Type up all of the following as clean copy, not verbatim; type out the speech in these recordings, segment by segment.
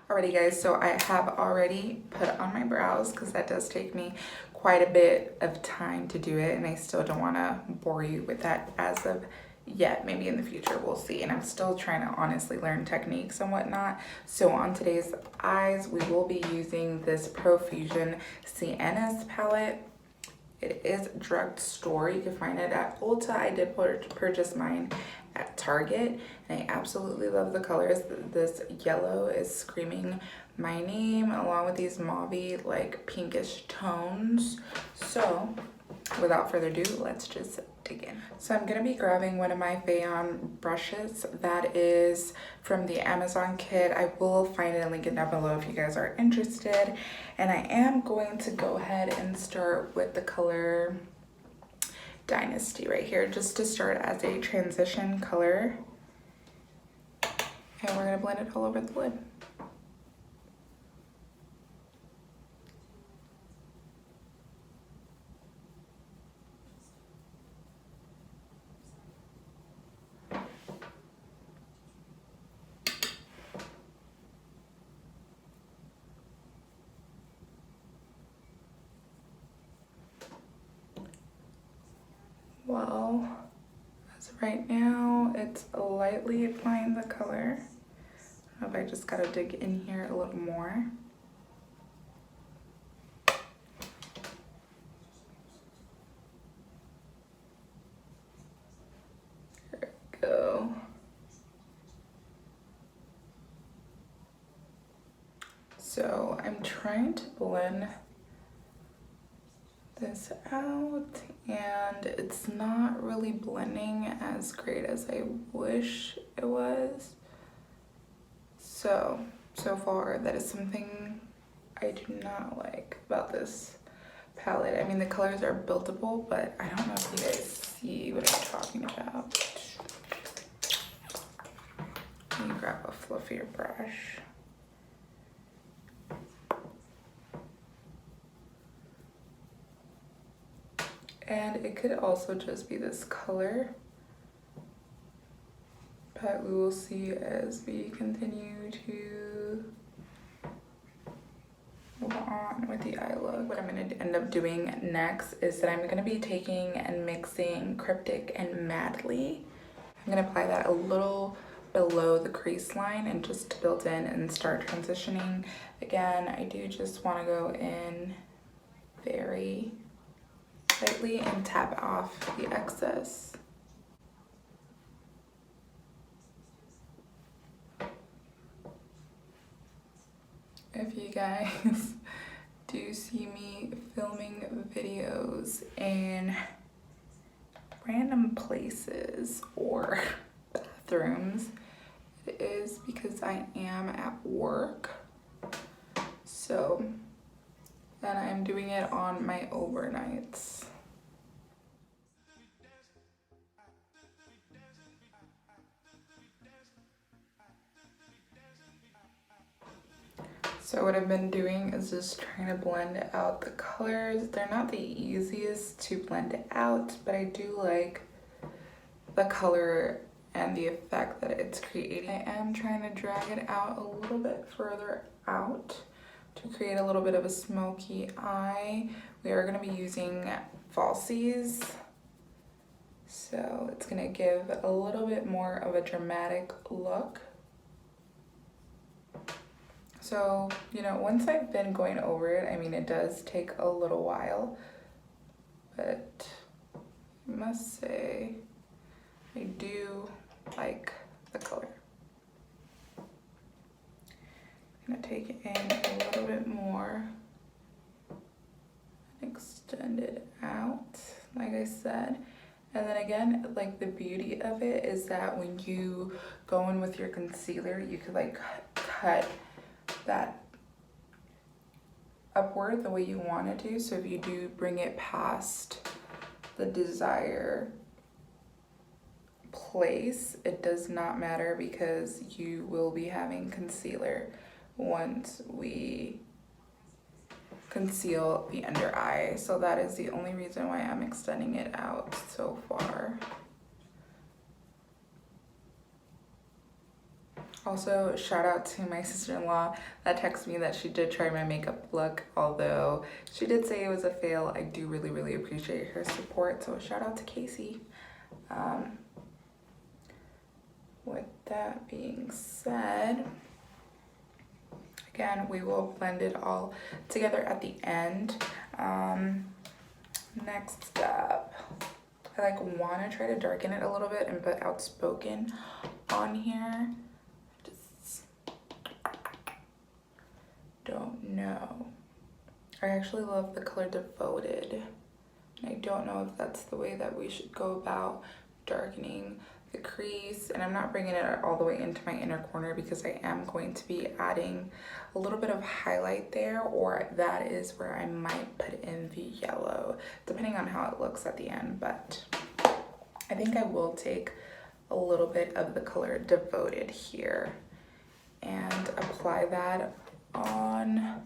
Alrighty guys, so I have already put on my brows because that does take me quite a bit of time to do it, and I still don't want to bore you with that as of yet. Maybe in the future, we'll see. And I'm still trying to honestly learn techniques and whatnot. So on today's eyes, we will be using this Profusion Siennas palette. It is drugstore. You can find it at Ulta. I did purchase mine at Target, and I absolutely love the colors. This yellow is screaming my name, along with these mauvey, like pinkish tones. So without further ado, let's just dig in. So I'm gonna be grabbing one of my Fayon brushes that is from the Amazon kit. I will find it and link it down below if you guys are interested. And I am going to go ahead and start with the color Dynasty right here, just to start as a transition color. And we're gonna blend it all over the lid. Well, as of right now, it's lightly applying the color. I don't know if I just gotta dig in here a little more. There we go. So I'm trying to blend this out, and it's not really blending as great as I wish it was. So far that is something I do not like about this palette. I mean, the colors are buildable, but I don't know if you guys see what I'm talking about. Let me grab a fluffier brush. And it could also just be this color, but we will see as we continue to move on with the eye look. What I'm going to end up doing next is that I'm going to be taking and mixing Cryptic and Madly. I'm going to apply that a little below the crease line and just build in and start transitioning. Again, I do just want to go in very lightly and tap off the excess. If you guys do see me filming videos in random places or bathrooms, it is because I am at work. So, and I'm doing it on my overnights. So what I've been doing is just trying to blend out the colors. They're not the easiest to blend out, but I do like the color and the effect that it's creating. I am trying to drag it out a little bit further out to create a little bit of a smoky eye. We are going to be using falsies, so it's going to give a little bit more of a dramatic look. So, you know, once I've been going over it, I mean, it does take a little while, but I must say I do like the color. I'm gonna take it in a little bit more, extend it out, like I said. And then again, like, the beauty of it is that when you go in with your concealer, you could like cut that upward the way you want it to. So if you do bring it past the desired place, it does not matter because you will be having concealer once we conceal the under eye. So that is the only reason why I'm extending it out so far. Also, shout out to my sister-in-law that texted me that she did try my makeup look, although she did say it was a fail. I do really, really appreciate her support, so shout out to Casey. With that being said, again, we will blend it all together at the end. Next step, I want to try to darken it a little bit and put outspoken on here. Just don't know. I actually love the color Devoted. I don't know if that's the way that we should go about darkening the crease, and I'm not bringing it all the way into my inner corner because I am going to be adding a little bit of highlight there, or that is where I might put in the yellow, depending on how it looks at the end. But I think I will take a little bit of the color Devoted here and apply that on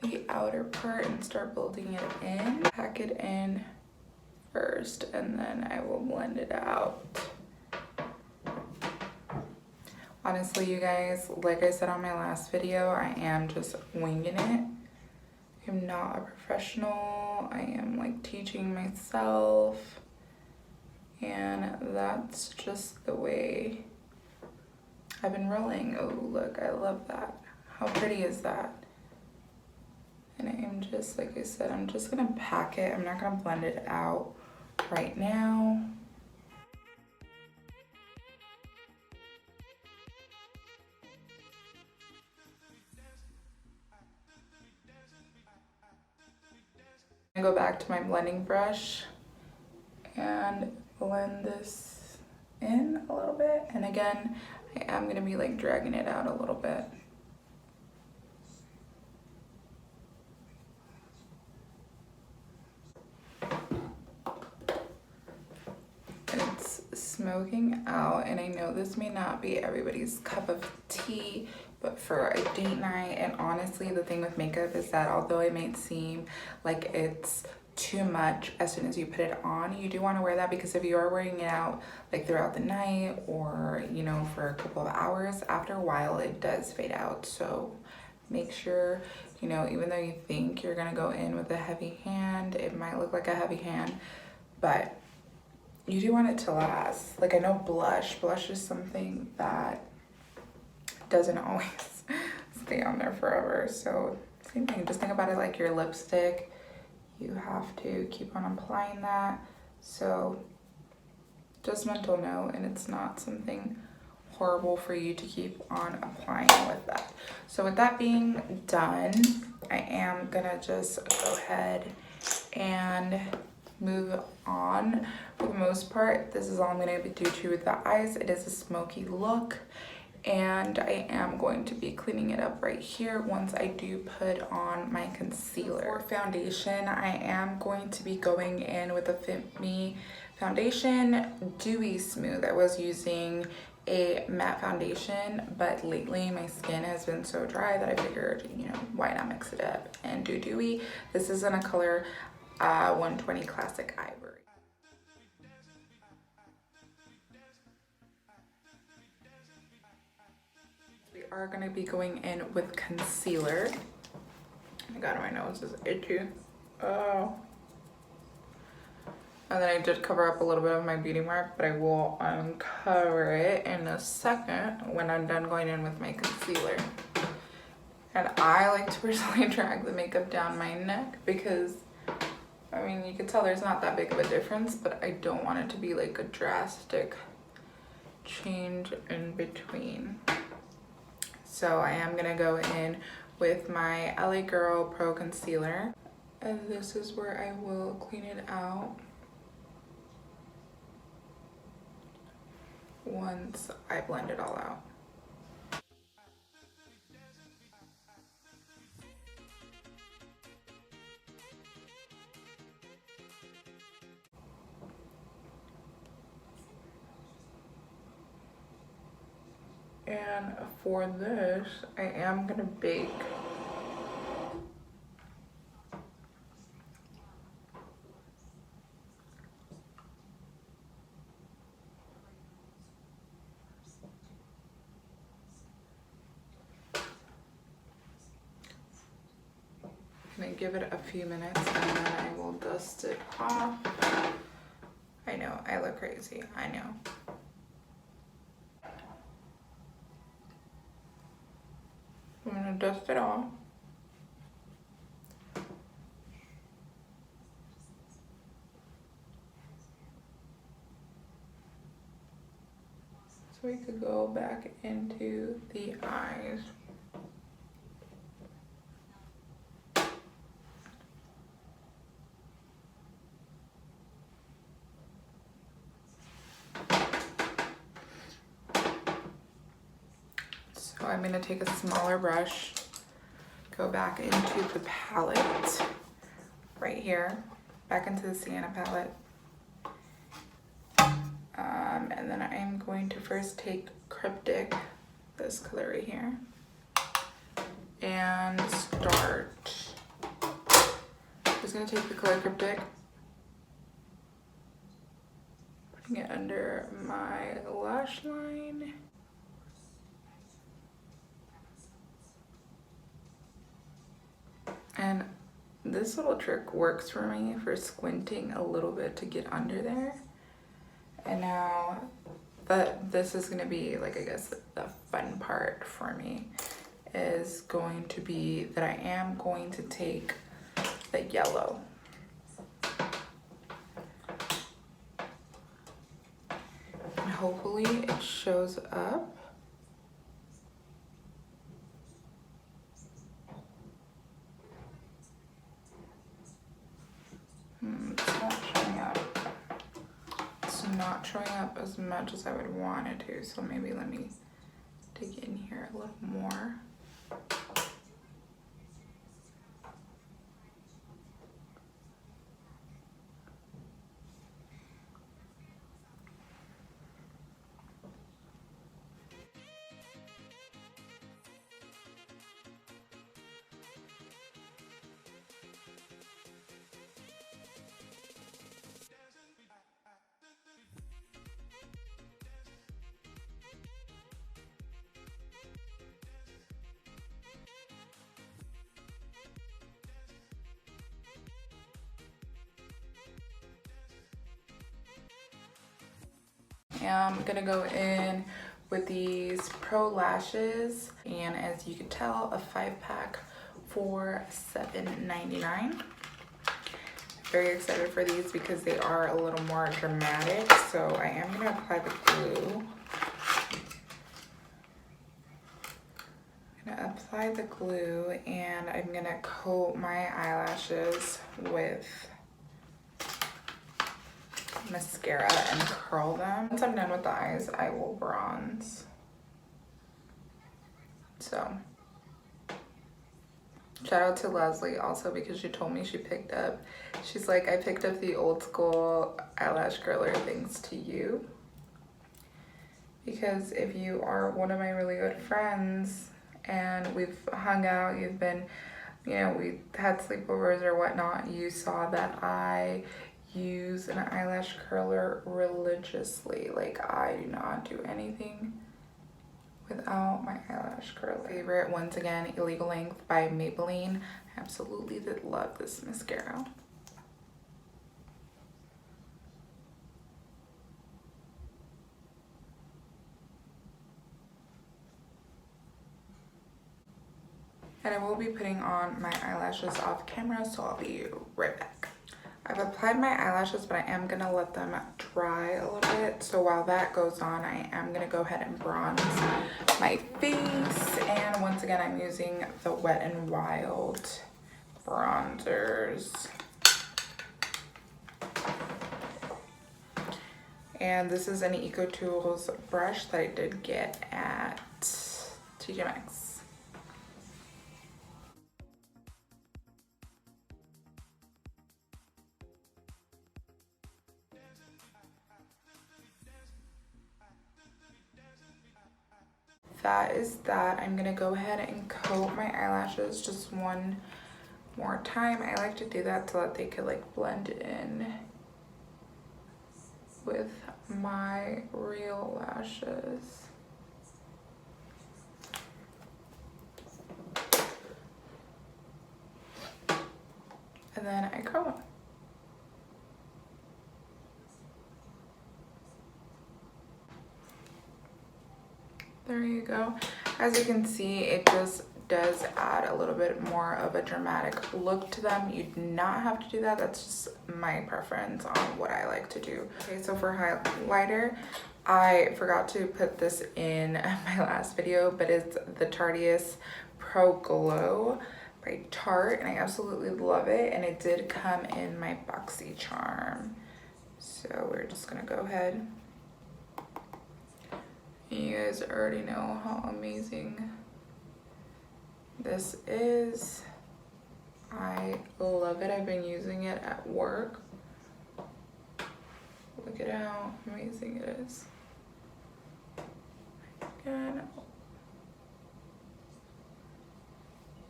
the outer part and start building it in. Pack it in first and then I will blend it out. Honestly, you guys, like I said on my last video, I am just winging it. I'm not a professional. I am teaching myself, and that's just the way I've been rolling. Oh, look, I love that. How pretty is that? And I'm just, like I said, I'm just gonna pack it. I'm not gonna blend it out right now. I go back to my blending brush and blend this in a little bit. And again, I am gonna be dragging it out a little bit. It's smoking out, and I know this may not be everybody's cup of tea, but for a date night, and honestly, the thing with makeup is that although it may seem like it's too much as soon as you put it on, you do want to wear that, because if you are wearing it out throughout the night, or for a couple of hours, after a while it does fade out. So make sure, even though you think you're gonna go in with a heavy hand, it might look like a heavy hand, but you do want it to last. I know blush is something that doesn't always stay on there forever. So same thing, just think about it like your lipstick. You have to keep on applying that. So just mental note, and it's not something horrible for you to keep on applying with that. So with that being done, I am gonna just go ahead and move on. For the most part, this is all I'm gonna do to the eyes. It is a smoky look, and I am going to be cleaning it up right here once I do put on my concealer. For foundation, I am going to be going in with the Fit Me foundation Dewy Smooth. I was using a matte foundation, but lately my skin has been so dry that I figured, why not mix it up and do dewy. This is in a color 120 Classic Ivory. We are going to be going in with concealer. Oh my god, my nose is itchy. Oh. And then I did cover up a little bit of my beauty mark, but I will uncover it in a second when I'm done going in with my concealer. And I like to personally drag the makeup down my neck because, you can tell there's not that big of a difference, but I don't want it to be a drastic change in between. So I am gonna go in with my LA Girl Pro Concealer, and this is where I will clean it out once I blend it all out. And for this, I am gonna bake. gonna give it a few minutes and then I will dust it off. I know, I look crazy, I know. I'm gonna dust it off. So we could go back into the eyes. So I'm gonna take a smaller brush, go back into the palette, right here, back into the Sienna palette. And then I'm going to first take Cryptic, this color right here, and start. I'm just gonna take the color Cryptic, putting it under my lash line. And this little trick works for me for squinting a little bit to get under there. And now, but this is gonna be like, I guess the fun part for me is going to be that I am going to take the yellow. And hopefully it shows up. It's not showing up. It's not showing up as much as I would want it to, so maybe let me dig in here a little more. I'm gonna go in with these Pro Lashes, and as you can tell, a 5-pack for $7.99. Very excited for these because they are a little more dramatic. So I am gonna apply the glue. I'm gonna apply the glue and I'm gonna coat my eyelashes with mascara and curl them. Once I'm done with the eyes, I will bronze. So shout out to Leslie also, because she told me she picked up, she's like, I picked up the old school eyelash curler thanks to you. Because if you are one of my really good friends and we've hung out, you've been, you know, we had sleepovers or whatnot, you saw that I use an eyelash curler religiously. Like, I do not do anything without my eyelash curler. Favorite, once again, Illegal Length by Maybelline. I absolutely did love this mascara. And I will be putting on my eyelashes off camera, so I'll be right back. I've applied my eyelashes, but I am gonna let them dry a little bit. So while that goes on, I am gonna go ahead and bronze my face. And once again, I'm using the Wet n Wild bronzers. And this is an Eco Tools brush that I did get at TJ Maxx. That is that. I'm gonna go ahead and coat my eyelashes just one more time. I like to do that so that they could like blend in with my real lashes. and then I curl. There you go. As you can see, it just does add a little bit more of a dramatic look to them. You do not have to do that. That's just my preference on what I like to do. Okay, so for highlighter, I forgot to put this in my last video, but it's the Tarteist Pro Glow by Tarte, and I absolutely love it. And it did come in my boxy charm. So we're just gonna go ahead. You guys already know how amazing this is. I love it. I've been using it at work. Look at how amazing it is. Again,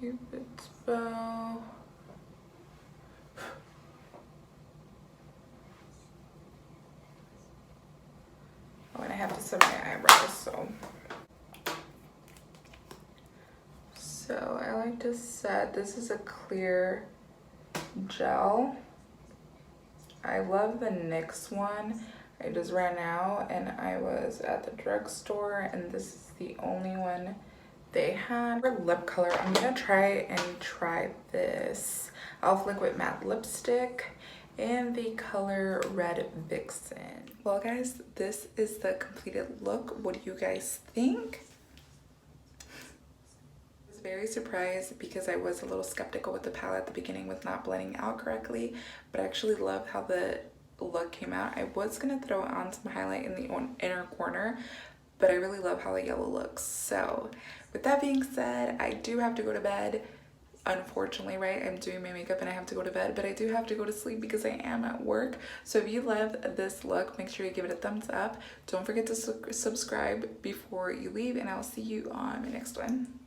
Cupid's bow. Oh, and I have to set my eyebrows, so I like to set, this is a clear gel. I love the NYX one. I just ran out and I was at the drugstore and this is the only one they had. For lip color, I'm gonna try this e.l.f. Liquid Matte Lipstick in the color Red Vixen. Well guys, this is the completed look. What do you guys think? I was very surprised because I was a little skeptical with the palette at the beginning with not blending out correctly, but I actually love how the look came out. I was gonna throw on some highlight in the inner corner, but I really love how the yellow looks. So with that being said, I do have to go to bed. Unfortunately, right, I'm doing my makeup and I have to go to bed, but I do have to go to sleep because I am at work. So if you love this look, make sure you give it a thumbs up. Don't forget to subscribe before you leave, and I'll see you on my next one.